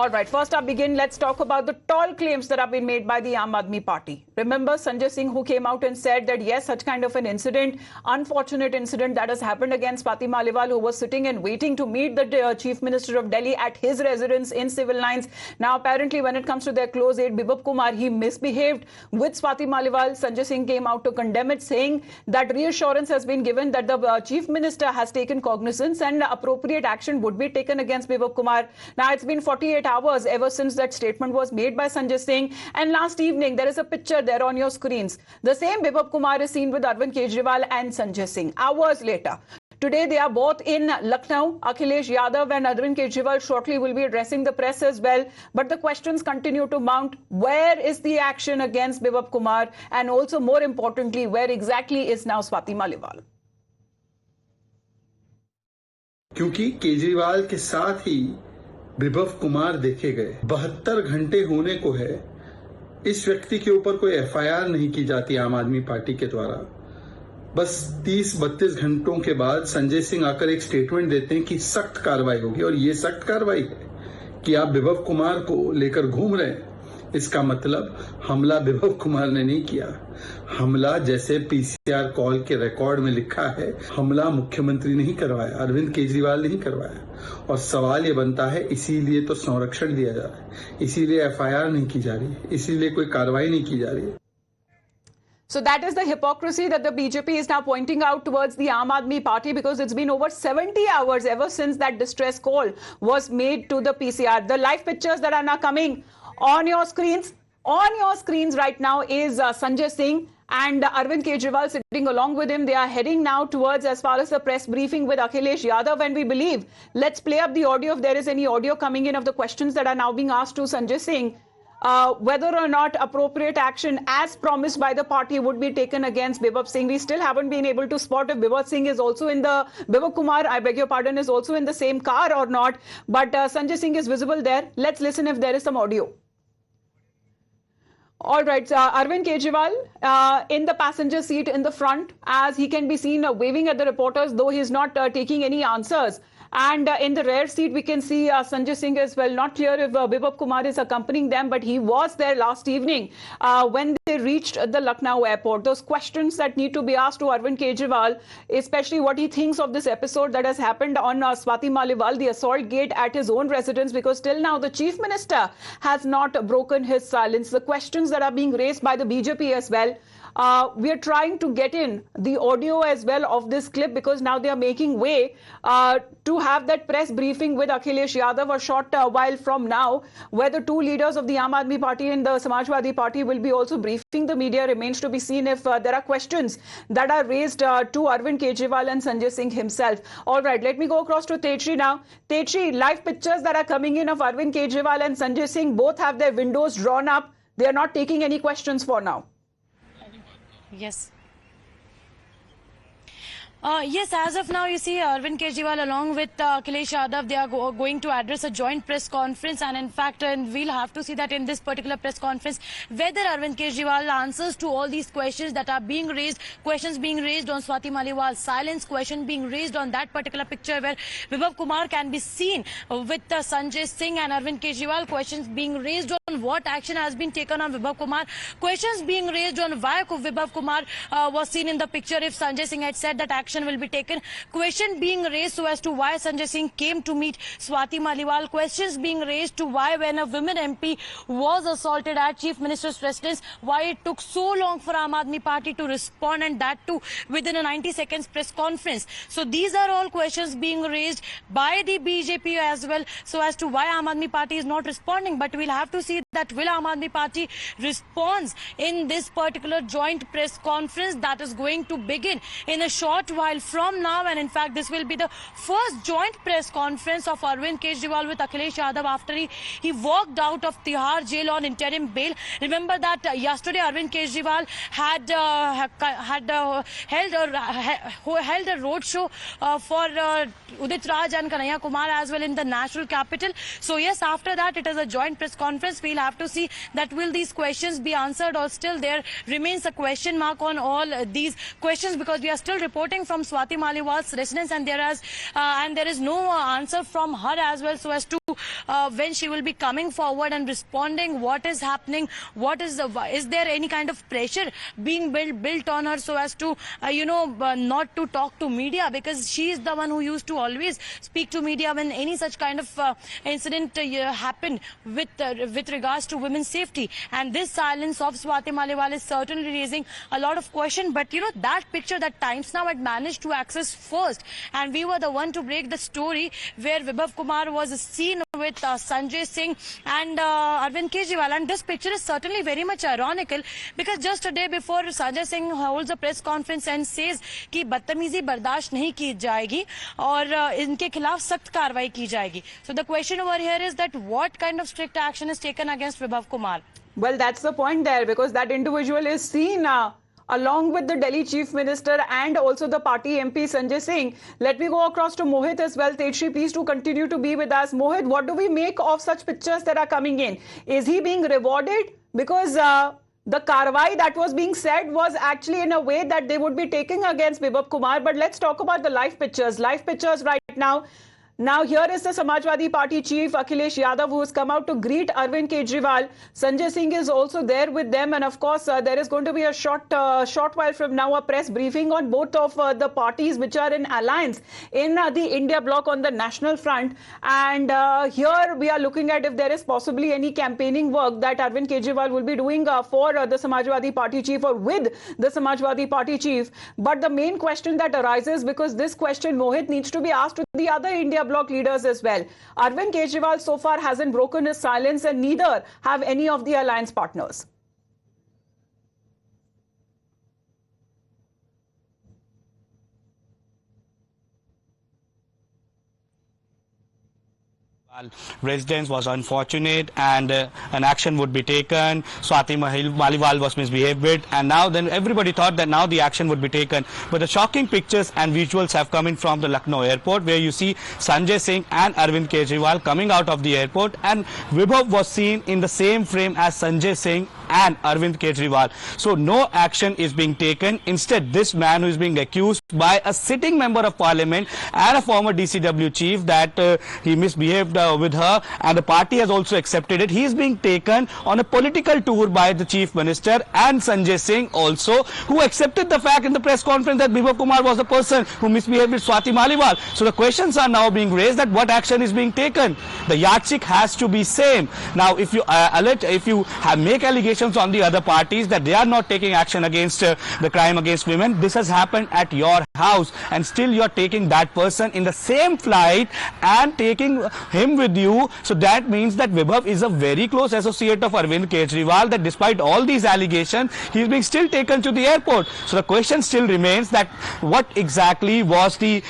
All right, first up let's talk about the tall claims that have been made by the Aam Aadmi Party. Remember Sanjay Singh, who came out and said that yes, such kind of an incident, unfortunate incident that has happened against Swati Maliwal, who was sitting and waiting to meet the Chief Minister of Delhi at his residence in Civil Lines. Now, apparently, when it comes to their close aide, Bibhup Kumar, he misbehaved with Swati Maliwal. Sanjay Singh came out to condemn it, saying that reassurance has been given that the Chief Minister has taken cognizance and appropriate action would be taken against Bibhup Kumar. Now, it's been 48 hours ever since that statement was made by Sanjay Singh, and last evening there is a picture there on your screens. The same Bibhup Kumar is seen with Arvind Kejriwal and Sanjay Singh hours later. Today they are both in Lucknow. Akhilesh Yadav and Arvind Kejriwal shortly will be addressing the press as well. But the questions continue to mount. Where is the action against Bibhup Kumar? And also, more importantly, where exactly is now Swati Maliwal? क्योंकि केजरीवाल के साथ ही बिभव कुमार देखे गए, 72 घंटे होने को है, इस व्यक्ति के ऊपर कोई एफआईआर नहीं की जाती आम आदमी पार्टी के द्वारा। बस 30-32 घंटों के बाद संजय सिंह आकर एक स्टेटमेंट देते हैं कि सख्त कार्रवाई होगी, और ये सख्त कार्रवाई है कि आप बिभव कुमार को लेकर घूम रहे हैं। इसका मतलब हमला बिभव कुमार ने नहीं किया। हमला, जैसे पीसीआर कॉल के रिकॉर्ड में लिखा है, हमला मुख्यमंत्री नहीं करवाया, अरविंद केजरीवाल नहीं करवाया। और सवाल ये बनता है, इसीलिए तो संरक्षण दिया जा रहा है, इसीलिए एफआईआर नहीं की जा रही है, इसीलिए कोई कार्रवाई नहीं की जा रही है। So that is the hypocrisy that the BJP is now pointing out towards the Aam Aadmi Party, because it's been over 70 hours ever since that distress call was made to the PCR. The live pictures that are now coming on your screens right now is Sanjay Singh and Arvind Kejriwal sitting along with him. They are heading now towards, as far as the press briefing with Akhilesh Yadav, and we believe, let's play up the audio if there is any audio coming in of the questions that are now being asked to Sanjay Singh. Whether or not appropriate action as promised by the party would be taken against Bibhup Singh. We still haven't been able to spot if Bibhup Singh is also in the, Bibhup Kumar, I beg your pardon, is also in the same car or not. But Sanjay Singh is visible there. Let's listen if there is some audio. All right, Arvind Kejriwal in the passenger seat in the front, as he can be seen waving at the reporters, though he is not taking any answers. And in the rear seat, we can see Sanjay Singh as well. Not clear if Bibhup Kumar is accompanying them, but he was there last evening when they reached the Lucknow airport. Those questions that need to be asked to Arvind Kejriwal, especially what he thinks of this episode that has happened on Swati Maliwal, the assault gate at his own residence, because till now the Chief Minister has not broken his silence. The questions that are being raised by the BJP as well. We are trying to get in the audio as well of this clip, because now they are making way to have that press briefing with Akhilesh Yadav a short while from now, where the two leaders of the Aam Aadmi Party and the Samajwadi Party will be also briefing the media. Remains to be seen if there are questions that are raised to Arvind Kejriwal and Sanjay Singh himself. All right, let me go across to Tetri now. Tetri, live pictures that are coming in of Arvind Kejriwal and Sanjay Singh both have their windows drawn up. They are not taking any questions for now. Yes. Yes, as of now, you see Arvind Kejriwal along with Akhilesh Yadav, they are going to address a joint press conference, and in fact, we'll have to see that in this particular press conference, whether Arvind Kejriwal answers to all these questions that are being raised, questions being raised on Swati Maliwal's silence, question being raised on that particular picture where Bibhup Kumar can be seen with Sanjay Singh and Arvind Kejriwal, questions being raised on what action has been taken on Bibhup Kumar, questions being raised on why Bibhup Kumar was seen in the picture if Sanjay Singh had said that action will be taken, question being raised so as to why Sanjay Singh came to meet Swati Maliwal, questions being raised to why when a women MP was assaulted at Chief Minister's residence, why it took so long for Aam Aadmi Party to respond, and that too within a 90 seconds press conference. So these are all questions being raised by the BJP as well, so as to why Aam Aadmi Party is not responding. But we'll have to see that will Aam Aadmi Party responds in this particular joint press conference that is going to begin in a short while from now. And in fact, this will be the first joint press conference of Arvind Kejriwal with Akhilesh Yadav after he walked out of Tihar jail on interim bail. Remember that yesterday Arvind Kejriwal had held a road show for Udit Raj and Kanhaiya Kumar as well in the national capital. So yes, after that it is a joint press conference. We'll have to see that will these questions be answered, or still there remains a question mark on all these questions, because we are still reporting from Swati Maliwal's residence, and there is no answer from her as well, so as to when she will be coming forward and responding what is happening, is there any kind of pressure being built on her so as to not to talk to media, because she is the one who used to always speak to media when any such kind of incident happened with regards to women's safety. And this silence of Swati Maliwal is certainly raising a lot of question. But that picture that Times Now had managed to access first, and we were the one to break the story, where Vibhav Kumar was seen with Sanjay Singh and Arvind Kejriwal. And this picture is certainly very much ironical, because just a day before Sanjay Singh holds a press conference and says कि बदतमीजी बर्दाश्त नहीं की जाएगी और इनके खिलाफ सख्त कार्रवाई की जाएगी. So the question over here is that what kind of strict action is taken against Vibhav Kumar? Well, that's the point there, because that individual is seen along with the Delhi Chief Minister and also the party MP Sanjay Singh. Let me go across to Mohit as well. Tetri, please to continue to be with us. Mohit, what do we make of such pictures that are coming in? Is he being rewarded? Because the karwai that was being said was actually in a way that they would be taking against Vibhav Kumar. But let's talk about the live pictures. Live pictures right now. Now, here is the Samajwadi Party chief, Akhilesh Yadav, who has come out to greet Arvind Kejriwal. Sanjay Singh is also there with them. And of course, there is going to be a short while from now, a press briefing on both of the parties which are in alliance in the India bloc on the national front. And here we are looking at if there is possibly any campaigning work that Arvind Kejriwal will be doing for the Samajwadi Party chief or with the Samajwadi Party chief. But the main question that arises, because this question, Mohit, needs to be asked to the other India bloc leaders as well. Arvind Kejriwal so far hasn't broken his silence, and neither have any of the alliance partners. Residence was unfortunate, and an action would be taken. Swati Maliwal was misbehaved with, and now then everybody thought that now the action would be taken. But the shocking pictures and visuals have come in from the Lucknow airport, where you see Sanjay Singh and Arvind Kejriwal coming out of the airport, and Vibhav was seen in the same frame as Sanjay Singh and Arvind Kejriwal. So no action is being taken. Instead, this man who is being accused by a sitting member of parliament and a former DCW chief that he misbehaved with her, and the party has also accepted it. He is being taken on a political tour by the chief minister and Sanjay Singh also, who accepted the fact in the press conference that Vibhav Kumar was the person who misbehaved with Swati Maliwal. So the questions are now being raised that what action is being taken. The yardstick has to be same. Now, if you make allegations on the other parties that they are not taking action against the crime against women, this has happened at your house, and still you're taking that person in the same flight and taking him with you. So that means that Vibhav is a very close associate of Arvind Kejriwal, that despite all these allegations, he is being still taken to the airport. So the question still remains that what exactly was the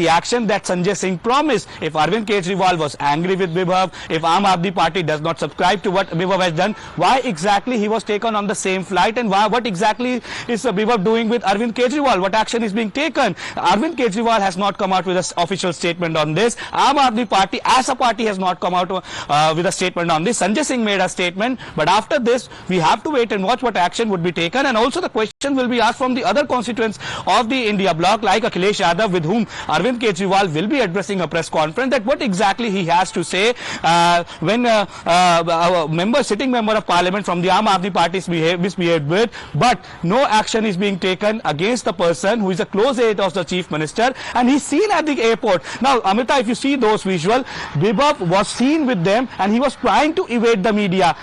action that Sanjay Singh promised? If Arvind Kejriwal was angry with Vibhav, if Aam Aadmi Party does not subscribe to what Vibhav has done, why exactly he was taken on the same flight, and what exactly is Vibhav doing with Arvind Kejriwal? What action is being taken? Arvind Kejriwal has not come out with an official statement on this. Aam Aadmi Party as a party has not come out with a statement on this. Sanjay Singh made a statement, but after this we have to wait and watch what action would be taken. And also the question will be asked from the other constituents of the India bloc, like Akhilesh Yadav, with whom Arvind Kejriwal will be addressing a press conference, that what exactly he has to say when a sitting member of parliament from the Aam Aadmi Party is misbehaved with, but no action is being taken against the person who is a close aide of the chief minister, and he's seen at the airport. Now, Amita, if you see those visuals, Vibhav was seen with them, and he was trying to evade the media.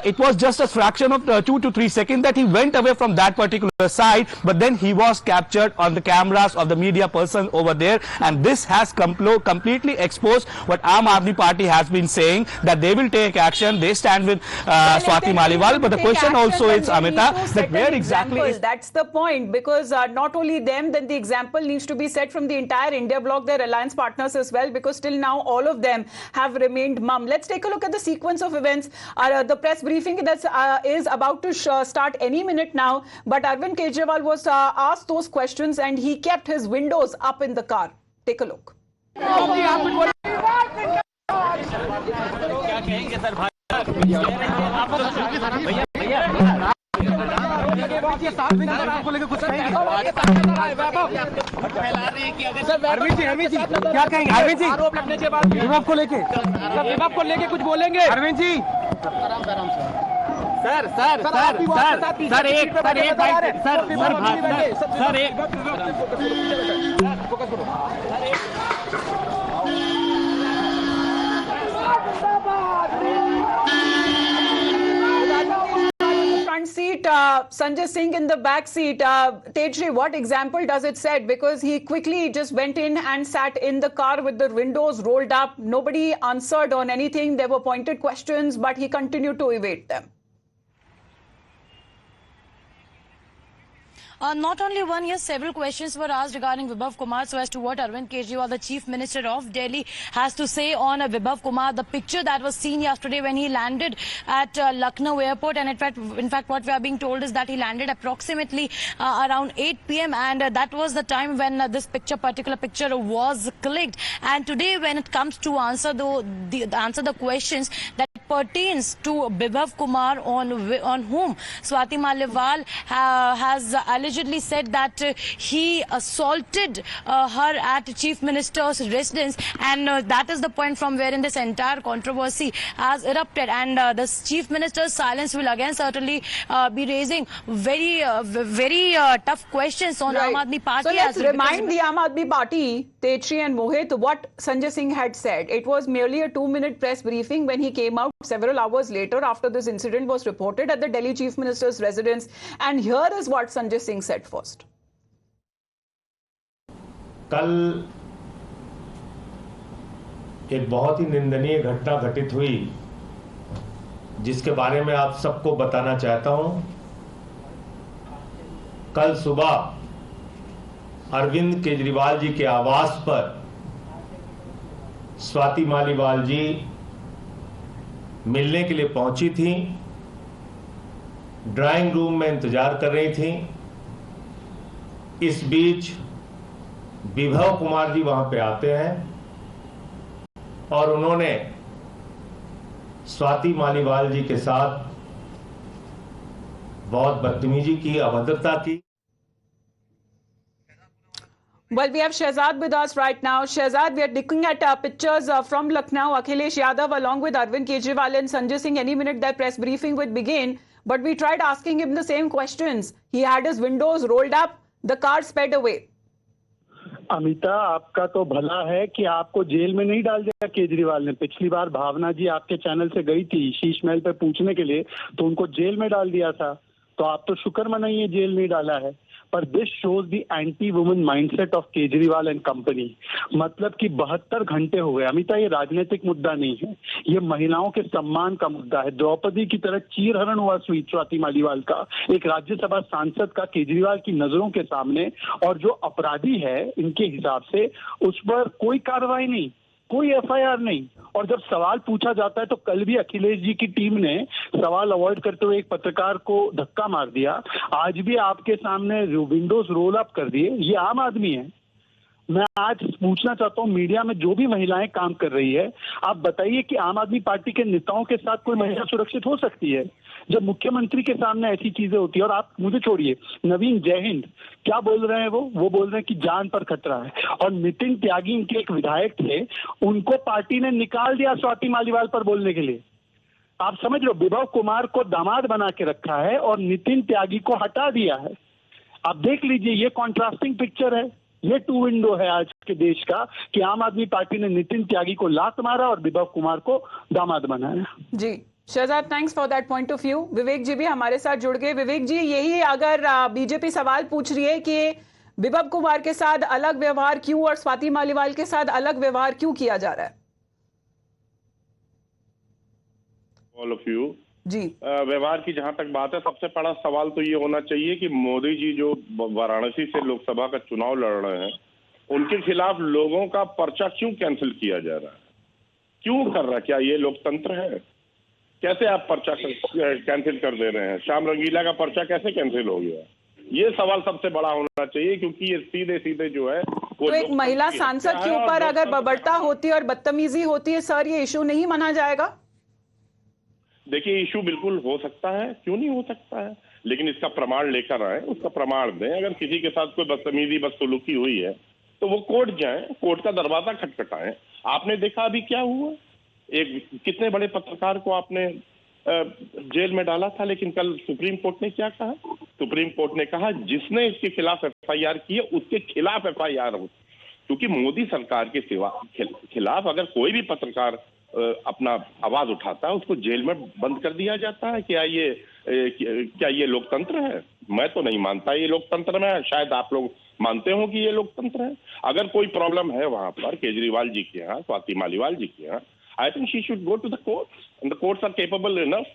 It was just a fraction of 2 to 3 seconds that he went away from that particular side, but then he was captured on the cameras of the media person over there, and this has completely exposed what Aam Aadmi Party has been saying, that they will take action, they stand with Swati Maliwal. But the question also is, Amita, that where exactly is... That's the point, because not only them, then the example needs to be set from the entire India bloc, their alliance partners as well, because till now all of them have remained mum. Let's take a look at the sequence of events. The press briefing that is about to start any minute now, but Arvind Kejriwal was asked those questions, and he kept his windows up in the car. Take a look. Arvind ji क्या कहेंगे? अरविंद जी आरोप लगने के बाद विभाग को लेके कुछ बोलेंगे? Arvind ji sir front seat, Sanjay Singh in the back seat. Tejri, what example does it set? Because he quickly just went in and sat in the car with the windows rolled up. Nobody answered on anything. There were pointed questions, but he continued to evade them. Not only one, yes, several questions were asked regarding Vibhav Kumar, so as to what Arvind Kejriwal, the Chief Minister of Delhi, has to say on Vibhav Kumar. The picture that was seen yesterday when he landed at Lucknow airport, and in fact, what we are being told is that he landed approximately around 8 p.m. and that was the time when this particular picture was clicked. And today, when it comes to answer the questions that pertains to Vibhav Kumar, on whom Swati Maliwal has allegedly said that he assaulted her at Chief Minister's residence, and that is the point from wherein this entire controversy has erupted. And the Chief Minister's silence will again certainly be raising very tough questions on Aam Aadmi Party. So let's remind the Aam Aadmi Party, Tetri and Mohit, what Sanjay Singh had said. It was merely a 2-minute press briefing when he came out several hours later after this incident was reported at the Delhi Chief Minister's residence. And here is what Sanjay Singh said first. कल एक बहुत ही निंदनीय घटना घटित हुई, जिसके बारे में आप सबको बताना चाहता हूं। कल सुबह अरविंद केजरीवाल जी के आवास पर स्वाति मालीवाल जी मिलने के लिए पहुंची थी, ड्राइंग रूम में इंतजार कर रही थी। इस बीच विभव कुमार जी वहां पे आते हैं और उन्होंने स्वाति मालीवाल जी के साथ बहुत बदतमीजी की, अभद्रता की। Well, we have Shehzad with us right now. Shehzad, we are looking at pictures from Lucknow. Akhilesh Yadav along with Arvind Kejriwal and Sanjay Singh. Any minute their press briefing would begin. But we tried asking him the same questions. He had his windows rolled up. The car sped away. Amita, आपका तो भला है कि आपको jail में नहीं डाल दिया केजरीवाल ने। पिछली बार भावना जी आपके चैनल से गई थी शीश महल पे पूछने के लिए, तो उनको जेल में डाल दिया था। तो आप तो शुक्र मनाइए जेल नहीं डाला है। पर this shows the anti women mindset of Kejriwal and company. मतलब कि 72 घंटे हो गए। अमिता, ये राजनीतिक मुद्दा नहीं है, ये महिलाओं के सम्मान का मुद्दा है। द्रौपदी की तरह चीरहरण हुआ स्वाति मालीवाल का, एक राज्यसभा सांसद का केजरीवाल की नजरों के सामने, और जो अपराधी है इनके हिसाब से उस पर कोई कार्रवाई नहीं, कोई एफआईआर नहीं। और जब सवाल पूछा जाता है तो कल भी अखिलेश जी की टीम ने सवाल अवॉइड करते हुए एक पत्रकार को धक्का मार दिया। आज भी आपके सामने विंडोज रोल अप कर दिए। ये आम आदमी है। मैं आज पूछना चाहता हूं, मीडिया में जो भी महिलाएं काम कर रही है, आप बताइए कि आम आदमी पार्टी के नेताओं के साथ कोई महिला सुरक्षित हो सकती है जब मुख्यमंत्री के सामने ऐसी चीजें होती है? और आप मुझे छोड़िए, नवीन जय हिंद क्या बोल रहे हैं? वो बोल रहे हैं कि जान पर खतरा है। और नितिन त्यागी इनके एक विधायक थे, उनको पार्टी ने निकाल दिया स्वाति मालीवाल पर बोलने के लिए। आप समझ लो, विभव कुमार को दामाद बना के रखा है और नितिन त्यागी को हटा दिया है। आप देख लीजिए, ये कॉन्ट्रास्टिंग पिक्चर है। ये 2 विंडो है आज के देश का कि आम आदमी पार्टी ने नितिन त्यागी को लात मारा और विभव कुमार को दामाद बनाया। Ji Shehzad, thanks for that point of view. Vivek ji भी हमारे साथ जुड़ गए। विवेक जी, यही अगर बीजेपी सवाल पूछ रही है कि विभव कुमार के साथ अलग व्यवहार क्यों और स्वाति मालीवाल के साथ अलग व्यवहार क्यों किया जा रहा है? ऑल ऑफ यू जी, व्यवहार की जहां तक बात है, सबसे बड़ा सवाल तो ये होना चाहिए कि मोदी जी जो वाराणसी से लोकसभा का चुनाव लड़ रहे हैं, उनके खिलाफ लोगों का पर्चा क्यों कैंसिल किया जा रहा है? क्यों कर रहा है? क्या ये लोकतंत्र है? कैसे आप पर्चा कैंसिल कर दे रहे हैं? श्याम रंगीला का पर्चा कैसे कैंसिल हो गया? ये सवाल सबसे बड़ा होना चाहिए, क्योंकि ये सीधे सीधे जो है वो तो एक महिला सांसद के ऊपर अगर बर्बरता होती है और बदतमीजी होती है, सर, ये इशू नहीं माना जाएगा? देखिए इशू बिल्कुल हो सकता है, क्यों नहीं हो सकता है, लेकिन इसका प्रमाण लेकर आए, उसका प्रमाण दें। अगर किसी के साथ कोई बदतमीजी बदसलूकी हुई है तो वो कोर्ट जाएं, कोर्ट का दरवाजा खटखटाएं। आपने देखा अभी क्या हुआ, एक कितने बड़े पत्रकार को आपने जेल में डाला था, लेकिन कल सुप्रीम कोर्ट ने क्या कहा? सुप्रीम कोर्ट ने कहा जिसने इसके खिलाफ एफआईआर की है उसके खिलाफ एफआईआर हो, क्योंकि मोदी सरकार के खिलाफ अगर कोई भी पत्रकार अपना आवाज उठाता है उसको जेल में बंद कर दिया जाता है। क्या ये लोकतंत्र है? मैं तो नहीं मानता ये लोकतंत्र में है। शायद आप लोग मानते हो कि ये लोकतंत्र है। अगर कोई प्रॉब्लम है वहां पर केजरीवाल जी के यहाँ, स्वाति मालीवाल जी के यहाँ, I think she should go to the courts, and the courts are capable enough.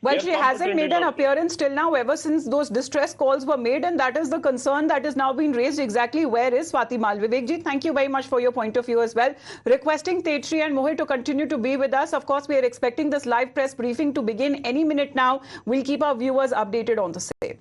Well, she hasn't made an appearance till now, ever since those distress calls were made, and that is the concern that is now being raised. Exactly where is Swati Mal? Vivek ji, thank you very much for your point of view as well. Requesting Tetri and Mohit to continue to be with us. Of course, we are expecting this live press briefing to begin any minute now. We'll keep our viewers updated on the same.